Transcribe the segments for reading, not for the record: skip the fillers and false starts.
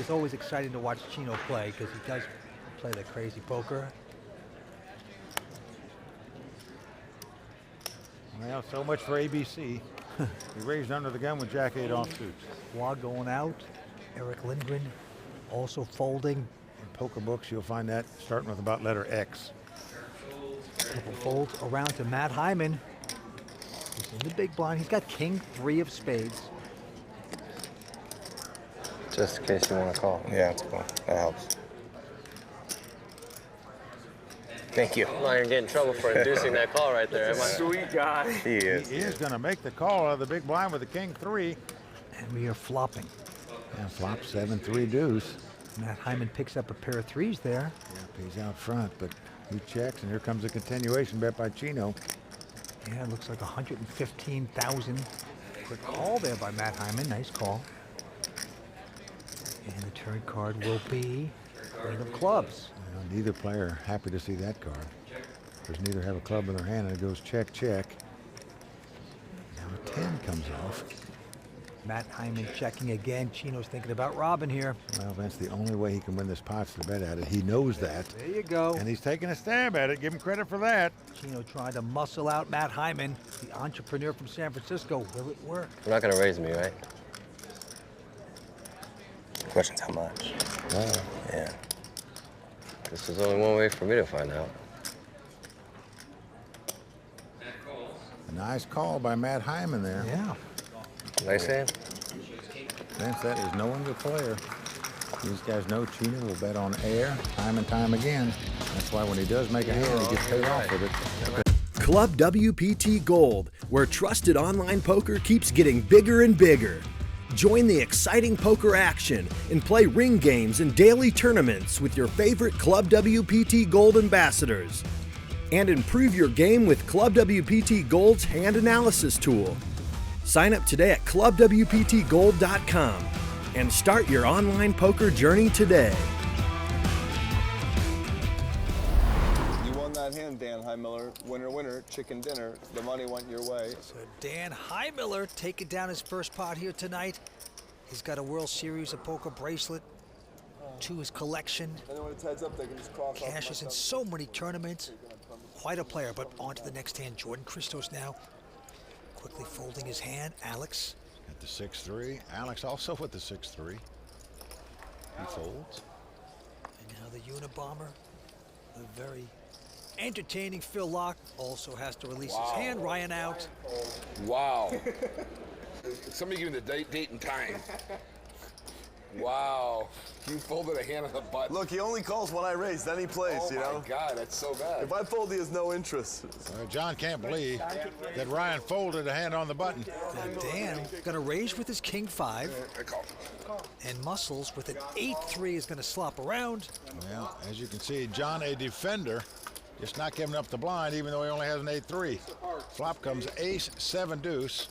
it's always exciting to watch Chino play because he does play the crazy poker. Well, so much for ABC. He raised under the gun with Jack-8 offsuit. Quad going out. Eric Lindgren also folding. In poker books, you'll find that starting with about letter X. Couple folds around to Matt Hyman. He's in the big blind. He's got king 3 of spades. Just in case you want to call. Yeah, it's cool. That helps. Thank you. Well, you're getting in trouble for inducing that call right there. Sweet guy. He is. He is going to make the call out of the big blind with the king 3. And we are flopping. And flop 7-3 deuce. Matt Hyman picks up a pair of 3s there. Yep, he's out front, but he checks, and here comes a continuation bet by Chino. Yeah, it looks like 115,000. Quick call there by Matt Hyman. Nice call. And the turn card will be Queen of Clubs. Neither player happy to see that card. Because neither have a club in their hand, and it goes check, check. Now a 10 comes off. Matt Hyman checking again. Chino's thinking about Robin here. Well, Vince, the only way he can win this pot's to bet at it. He knows that. There you go. And he's taking a stab at it. Give him credit for that. Chino trying to muscle out Matt Hyman, the entrepreneur from San Francisco. Will it work? You're not going to raise me, right? The question's how much? Oh. Yeah. This is only one way for me to find out. A nice call by Matt Hyman there. Yeah. Nice hand. Vince, that is knowing your player. These guys know Chino will bet on air time and time again. That's why when he does make a hand, he gets paid off with it. Club WPT Gold, where trusted online poker keeps getting bigger and bigger. Join the exciting poker action and play ring games and daily tournaments with your favorite Club WPT Gold ambassadors. And improve your game with Club WPT Gold's hand analysis tool. Sign up today at clubwptgold.com and start your online poker journey today. You won that hand, Dan Highmiller. Winner, winner, chicken dinner. The money went your way. So Dan Highmiller taking down his first pot here tonight. He's got a World Series of Poker bracelet to his collection. Then when it's heads up, they can just cross off. Cashes in so many tournaments. Quite a player, but on to the next hand. Jordan Christos now. Quickly folding his hand. Alex. At the 6-3. Alex also with the 6-3. He folds. And now the Unabomber. The very entertaining Phil Locke also has to release his hand. Ryan out. Wow. Somebody give me the date and time. Wow. You folded a hand on the button. Look, he only calls when I raise, then he plays, you know? Oh my God, that's so bad. If I fold, he has no interest. John can't believe that Ryan folded a hand on the button. And Dan gonna raise with his king 5. I call. And Muscles with an 8-3 is gonna slop around. Well, as you can see, John, a defender, just not giving up the blind, even though he only has an 8-3. Flop comes ace, 7 deuce.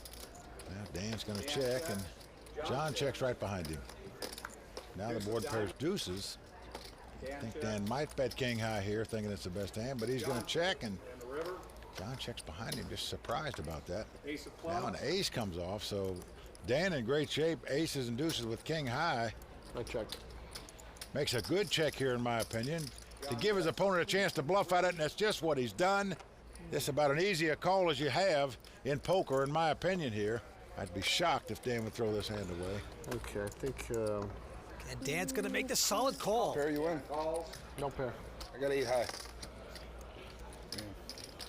Now Dan's gonna check, and John checks right behind him. Now the board pairs deuces. I think Dan might bet king high here, thinking it's the best hand, but he's going to check, and John checks behind him, just surprised about that. Now an ace comes off, so Dan in great shape, aces and deuces with king high. I checked. Makes a good check here, in my opinion, to give his opponent a chance to bluff at it, and that's just what he's done. This is about as easy a call as you have in poker, in my opinion here. I'd be shocked if Dan would throw this hand away. Okay, I think... And Dan's gonna make the solid call. Pair you win. no pair. I got 8 high.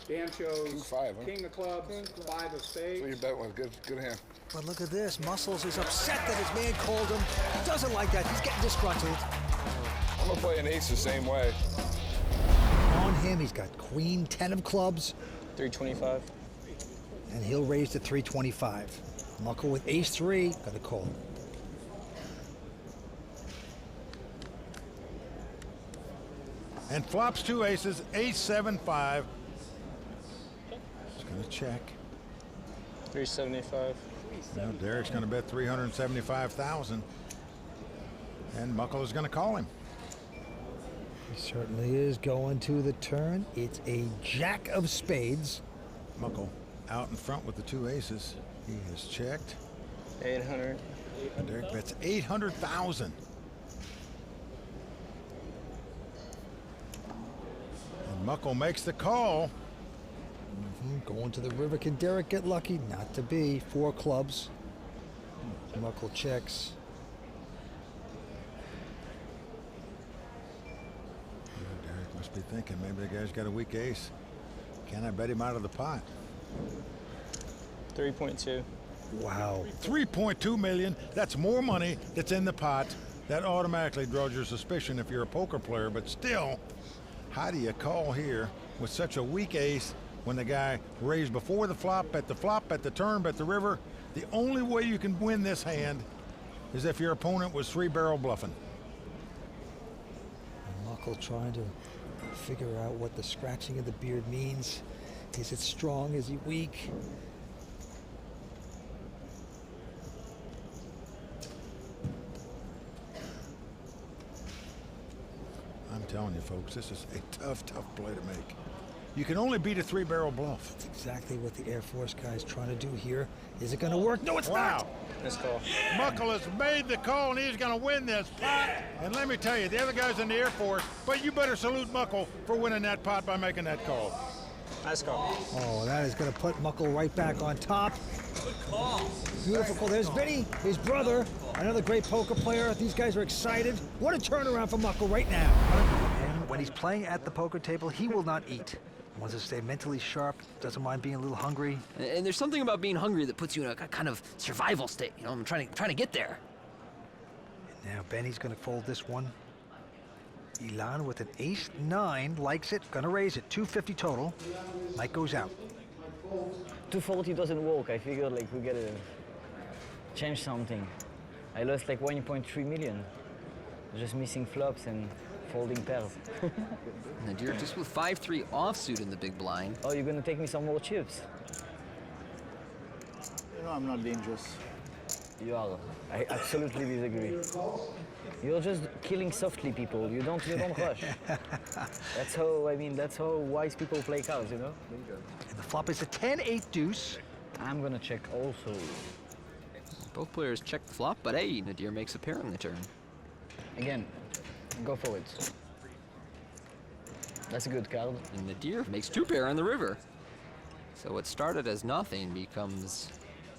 Dan chose King 5, huh? king of clubs, 5 of spades. So you bet one. Good hand. But look at this. Muscles is upset that his man called him. He doesn't like that. He's getting disgruntled. I'm gonna play an ace the same way. On him, he's got queen 10 of clubs. 325. And he'll raise to 325. Muckle with ace 3. Got a call. And flops 2 aces, ace, 7, 5. He's going to check. 375. Now Derrick's going to bet 375,000. And Muckles is going to call him. He certainly is going to the turn. It's a jack of spades. Muckle out in front with the 2 aces. He has checked. 800. And Derrick bets 800,000. Muckle makes the call. Going to the river. Can Derrick get lucky? Not to be. 4 clubs. Muckle checks. Derrick must be thinking maybe the guy's got a weak ace. Can I bet him out of the pot? 3.2. Wow. 3.2 million. That's more money that's in the pot. That automatically draws your suspicion if you're a poker player, but still, how do you call here with such a weak ace when the guy raised before the flop, at the turn, bet the river? The only way you can win this hand is if your opponent was 3-barrel bluffing. Muckle trying to figure out what the scratching of the beard means. Is it strong? Is he weak? I'm telling you, folks, this is a tough play to make. You can only beat a 3-barrel bluff. That's exactly what the Air Force guy's trying to do here. Is it going to work? No, it's not. Nice call. Muckle has made the call, and he's going to win this pot. And let me tell you, the other guy's in the Air Force, but you better salute Muckle for winning that pot by making that call. Nice call. Oh, that is going to put Muckle right back on top. Beautiful call. There's Vinny, his brother, another great poker player. These guys are excited. What a turnaround for Muckle right now. And when he's playing at the poker table, he will not eat. Wants to stay mentally sharp, doesn't mind being a little hungry. And there's something about being hungry that puts you in a kind of survival state. You know, I'm trying to get there. And now Benny's going to fold this one. Elon with an ace-9, likes it, going to raise it, 250 total. Mike goes out. 240 doesn't work. I figured like we gotta change something. I lost like 1.3 million, just missing flops and folding pairs. Nadir just with 5-3 offsuit in the big blind. Oh, you're gonna take me some more chips? You know I'm not dangerous. You are. I absolutely disagree. You're just killing softly people. You don't rush. That's how wise people play cards, you know? And the flop is a 10-8 deuce. I'm gonna check also. Both players check the flop, but hey, Nadir makes a pair on the turn. Again, go for it. That's a good card. And Nadir makes 2-pair on the river. So what started as nothing becomes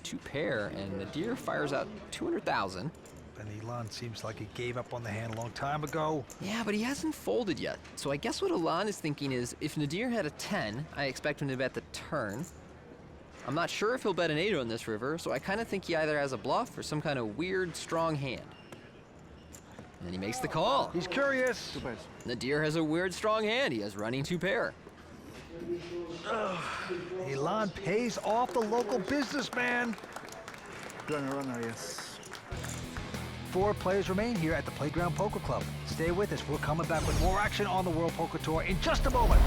2-pair, and Nadir fires out 200,000. And Elon seems like he gave up on the hand a long time ago. Yeah, but he hasn't folded yet. So I guess what Elon is thinking is, if Nadir had a 10, I expect him to bet the turn. I'm not sure if he'll bet an 8 on this river, so I kind of think he either has a bluff or some kind of weird, strong hand. And then he makes the call. He's curious. Nadir has a weird, strong hand. He has running 2-pair. Elon pays off the local businessman. Runner, yes. 4 players remain here at the Playground Poker Club. Stay with us. We're coming back with more action on the World Poker Tour in just a moment.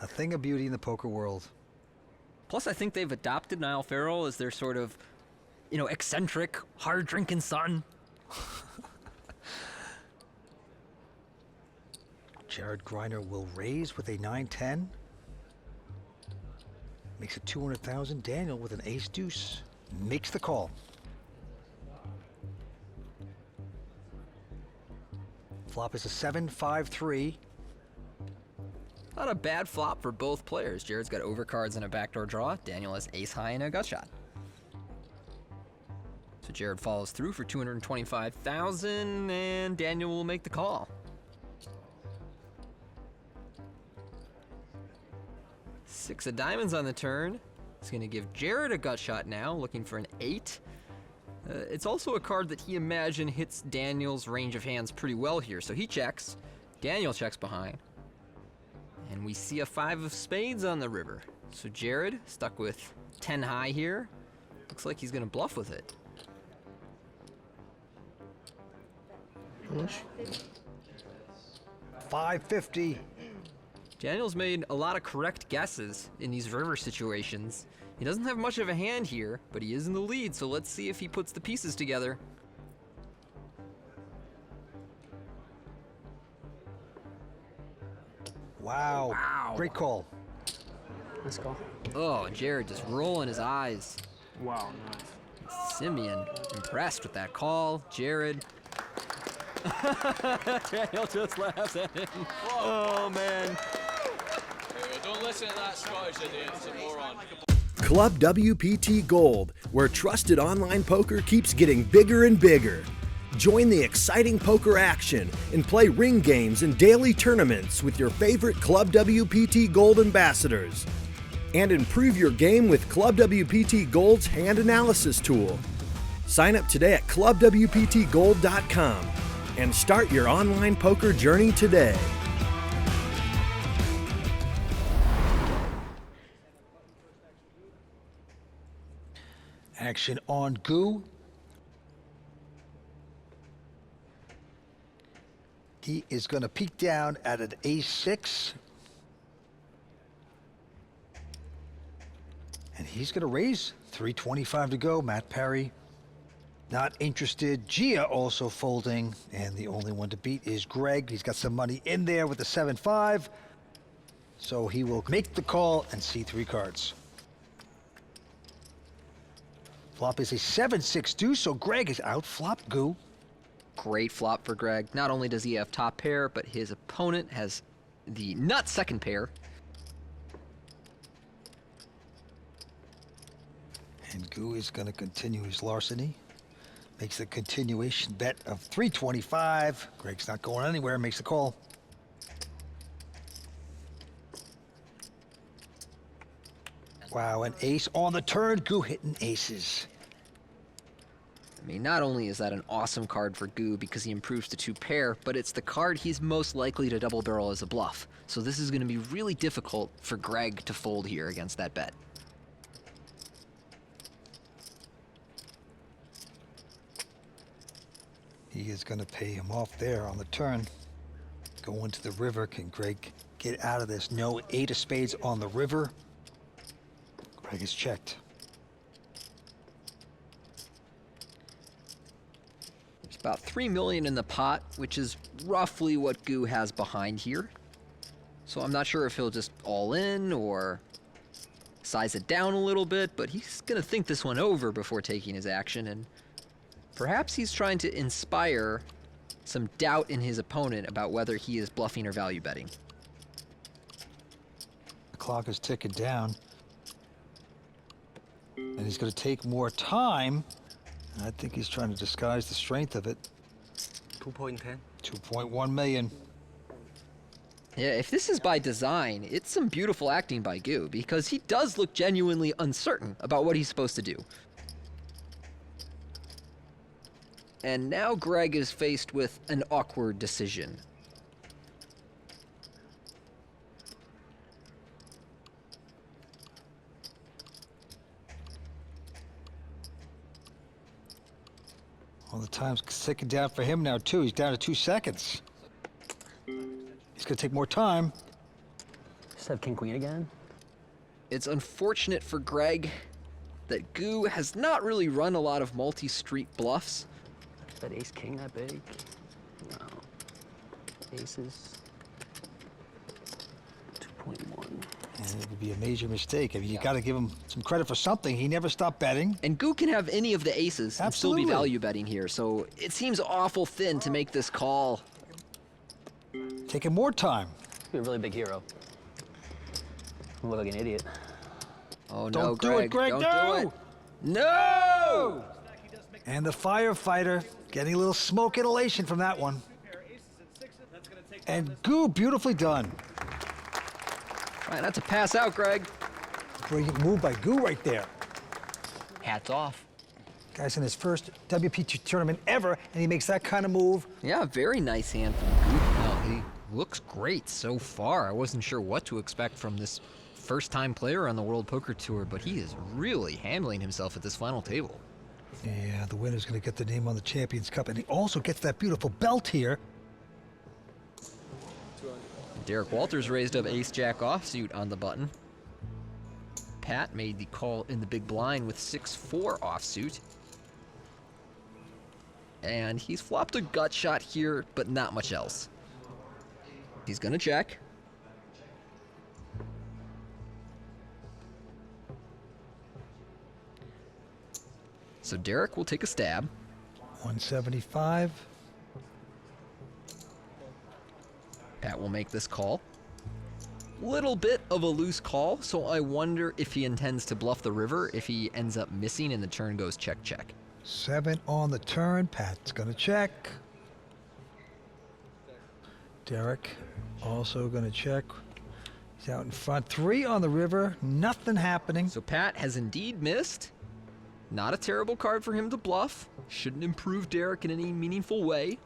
A thing of beauty in the poker world. Plus, I think they've adopted Niall Farrell as their sort of, eccentric, hard-drinking son. Jared Griner will raise with a 9-10. Makes it 200,000. Daniel with an ace-deuce makes the call. Flop is a 7-5-3. Not a bad flop for both players. Jared's got overcards and a backdoor draw. Daniel has ace-high and a gut shot. So Jared follows through for 225,000, and Daniel will make the call. 6 of diamonds on the turn. He's going to give Jared a gut shot now, looking for an 8. It's also a card that he imagined hits Daniel's range of hands pretty well here. So he checks. Daniel checks behind. And we see a 5 of spades on the river. So Jared, stuck with 10 high here. Looks like he's going to bluff with it. Push. 550. Daniel's made a lot of correct guesses in these river situations. He doesn't have much of a hand here, but he is in the lead, so let's see if he puts the pieces together. Wow. Wow. Great call. Nice call. Oh, Jared just rolling his eyes. Wow, nice. Simeon impressed with that call. Jared Daniel just laughs at him. Oh, man. Don't listen to that Scottish idiot, it's a moron. Club WPT Gold, where trusted online poker keeps getting bigger and bigger. Join the exciting poker action and play ring games and daily tournaments with your favorite Club WPT Gold ambassadors. And improve your game with Club WPT Gold's hand analysis tool. Sign up today at clubwptgold.com and start your online poker journey today. Action on Goo. He is going to peek down at an ace-6. And he's going to raise. 325 to go. Matt Perry not interested. Gia also folding. And the only one to beat is Greg. He's got some money in there with the 7-5. So he will make the call and see 3 cards. Flop is a 7-6 deuce, so Greg is out. Flop Goo. Great flop for Greg. Not only does he have top pair, but his opponent has the nut second pair. And Goo is going to continue his larceny. Makes a continuation bet of 325. Greg's not going anywhere, makes the call. Wow, an ace on the turn. Goo hitting aces. I mean, not only is that an awesome card for Goo because he improves to 2 pair, but it's the card he's most likely to double barrel as a bluff. So this is going to be really difficult for Greg to fold here against that bet. He is going to pay him off there on the turn. Go into the river. Can Greg get out of this? No 8 of spades on the river. Greg is checked. There's about 3 million in the pot, which is roughly what Goo has behind here. So I'm not sure if he'll just all in or size it down a little bit, but he's gonna think this one over before taking his action, and perhaps he's trying to inspire some doubt in his opponent about whether he is bluffing or value betting. The clock is ticking down. And he's going to take more time. I think he's trying to disguise the strength of it. 2.10. 2.1 million. Yeah, if this is by design, it's some beautiful acting by Goo, because he does look genuinely uncertain about what he's supposed to do. And now Greg is faced with an awkward decision. Well, the time's ticking down for him now, too. He's down to 2 seconds. He's going to take more time. Just have King Queen again? It's unfortunate for Greg that Goo has not really run a lot of multi-street bluffs. Is that Ace King that big? No. Aces. 2.1. And it would be a major mistake. I mean, you got to give him some credit for something. He never stopped betting. And Goo can have any of the aces and still be Absolutely. value betting here, so it seems awful thin to make this call. Taking more time. You're a really big hero. You look like an idiot. Oh no, Don't do Greg. it, Greg, Don't no! do it. No! And the firefighter getting a little smoke inhalation from that one. And Goo, beautifully done. Try not to pass out, Greg. Brilliant move by Goo right there. Hats off. Guy's in his first WPT tournament ever, and he makes that kind of move. Yeah, very nice hand from Goo. Well, he looks great so far. I wasn't sure what to expect from this first-time player on the World Poker Tour, but he is really handling himself at this final table. Yeah, the winner's going to get the name on the Champions Cup, and he also gets that beautiful belt here. Derrick Walters raised up ace-jack offsuit on the button. Pat made the call in the big blind with 6-4 offsuit. And he's flopped a gut shot here, but not much else. He's gonna check. So Derrick will take a stab. 175. Pat will make this call. Little bit of a loose call, so I wonder if he intends to bluff the river if he ends up missing and the turn goes check, check. 7 on the turn. Pat's gonna check. Derrick also gonna check. He's out in front. 3 on the river. Nothing happening. So Pat has indeed missed. Not a terrible card for him to bluff. Shouldn't improve Derrick in any meaningful way.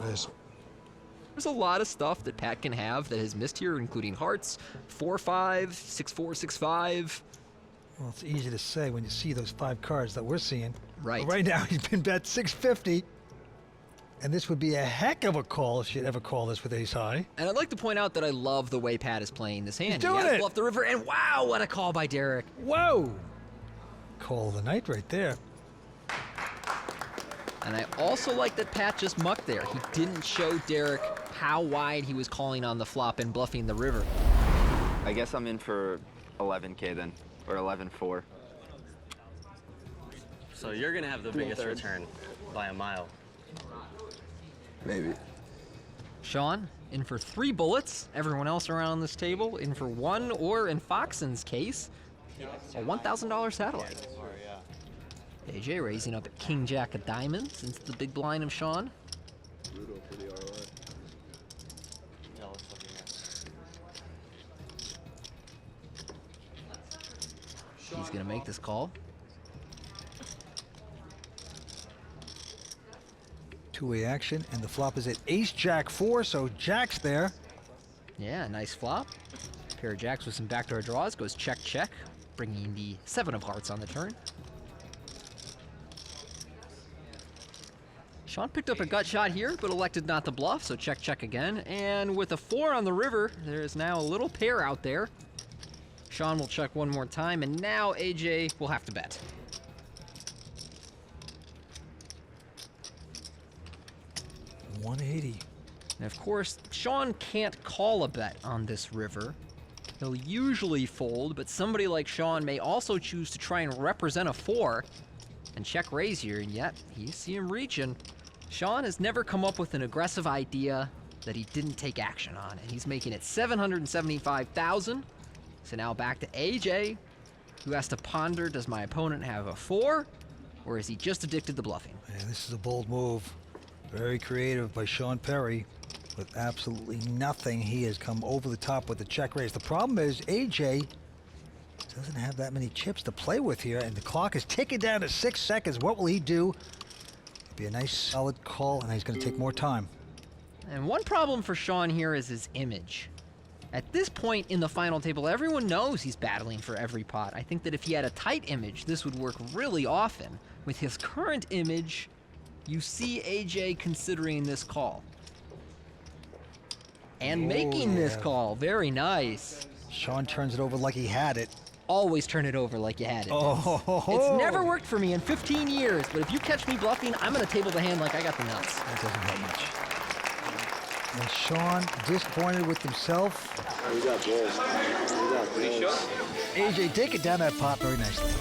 There's a lot of stuff that Pat can have that has missed here, including hearts, 4-5, 6-4, 6-5. Well, it's easy to say when you see those 5 cards that we're seeing. Right. But right now, he's been bet 650. And this would be a heck of a call if she'd ever call this with ace high. And I'd like to point out that I love the way Pat is playing this hand. He's doing he has it. bluffed the river, and wow, what a call by Derrick. Whoa! Call of the night right there. And I also like that Pat just mucked there. He didn't show Derrick how wide he was calling on the flop and bluffing the river. I guess I'm in for 11K then, or 11.4. So you're gonna have the biggest return by a mile. Maybe. Sean, in for 3 bullets. Everyone else around this table in for 1, or in Foxen's case, a $1,000 satellite. AJ raising up at King Jack of Diamonds into the big blind of Sean. He's gonna make this call. Two-way action, and the flop is at ace jack 4, so Jack's there. Yeah, nice flop. Pair of jacks with some backdoor draws goes check, check, bringing the 7 of hearts on the turn. Sean picked up a gut shot here, but elected not to bluff, so check, check again. And with a 4 on the river, there is now a little pair out there. Sean will check one more time, and now AJ will have to bet. $180. And of course, Sean can't call a bet on this river. He'll usually fold, but somebody like Sean may also choose to try and represent a 4 and check raise here, and yet you see him reaching. Sean has never come up with an aggressive idea that he didn't take action on, and he's making it $775,000. So now back to AJ, who has to ponder, does my opponent have a 4, or is he just addicted to bluffing? And this is a bold move. Very creative by Sean Perry. With absolutely nothing, he has come over the top with the check raise. The problem is AJ doesn't have that many chips to play with here, and the clock is ticking down to 6 seconds. What will he do? Be a nice solid call, and he's going to take more time. And one problem for Sean here is his image. At this point in the final table, everyone knows he's battling for every pot. I think that if he had a tight image, this would work really often. With his current image, you see AJ considering this call. And making this call. Very nice. Sean turns it over like he had it. Always turn it over like you had it. Oh. It's never worked for me in 15 years, but if you catch me bluffing, I'm going to table the hand like I got the nuts. That doesn't help much. And Sean, disappointed with himself. We got balls. AJ, take it down that pot very nicely.